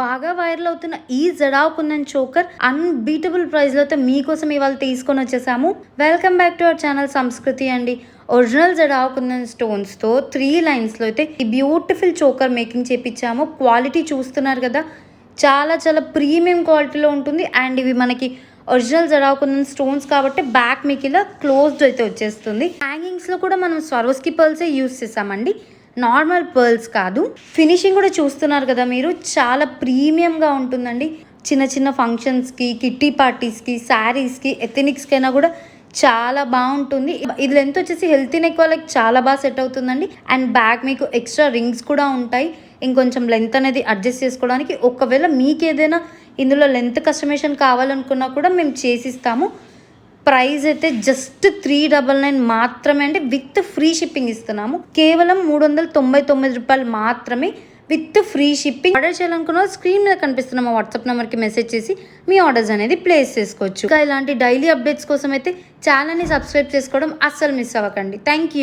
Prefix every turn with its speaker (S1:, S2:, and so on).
S1: బాగా వైరల్ అవుతున్న ఈ jadau kundan choker unbeatable price లో అయితే మీకోసం ఇవాళ తీసుకొని వచ్చేసాము. Welcome back to our channel సంస్కృతి అండి. ఒరిజినల్ జడావ్ కుందన్ స్టోన్స్ తో 3 లైన్స్ లో అయితే ఈ బ్యూటిఫుల్ చోకర్ మేకింగ్ చేపించాము. క్వాలిటీ చూస్తున్నారు కదా, చాలా చాలా ప్రీమియం క్వాలిటీలో ఉంటుంది. అండ్ ఇవి మనకి ఒరిజినల్ జడావ్ కుందన్ స్టోన్స్ కాబట్టి బ్యాక్ మీకు ఇలా క్లోజ్డ్ అయితే వచ్చేస్తుంది. హ్యాంగింగ్స్ లో కూడా మనం స్వరోస్కి పర్ల్సే యూస్ చేసామండి, నార్మల్ పర్ల్స్ కాదు. ఫినిషింగ్ కూడా చూస్తున్నారు కదా మీరు, చాలా ప్రీమియంగా ఉంటుందండి. చిన్న చిన్న ఫంక్షన్స్కి, కిట్టి పార్టీస్కి, శారీస్కి, ఎథనిక్స్కి అయినా కూడా చాలా బాగుంటుంది. ఇది లెంత్ వచ్చేసి హెల్తీ నెక్ వాళ్ళకి చాలా బాగా సెట్ అవుతుందండి. అండ్ బ్యాక్ మీకు ఎక్స్ట్రా రింగ్స్ కూడా ఉంటాయి, ఇంకొంచెం లెంత్ అనేది అడ్జస్ట్ చేసుకోవడానికి. ఒకవేళ మీకు ఏదైనా ఇందులో లెంత్ కస్టమైజేషన్ కావాలనుకున్నా కూడా మేము చేసిస్తాము. ప్రైస్ అయితే జస్ట్ 399 మాత్రమే అండి, విత్ ఫ్రీ షిప్పింగ్ ఇస్తున్నాము. కేవలం 399 రూపాయలు మాత్రమే విత్ ఫ్రీ షిప్పింగ్. ఆర్డర్ చేయాలనుకున్న స్క్రీన్ మీద కనిపిస్తున్న మా వాట్సాప్ నెంబర్కి మెసేజ్ చేసి మీ ఆర్డర్స్ అనేది ప్లేస్ చేసుకోవచ్చు. ఇంకా ఇలాంటి డైలీ అప్డేట్స్ కోసం అయితే ఛానల్ని సబ్స్క్రైబ్ చేసుకోవడం అస్సలు మిస్ అవ్వకండి. Thank you.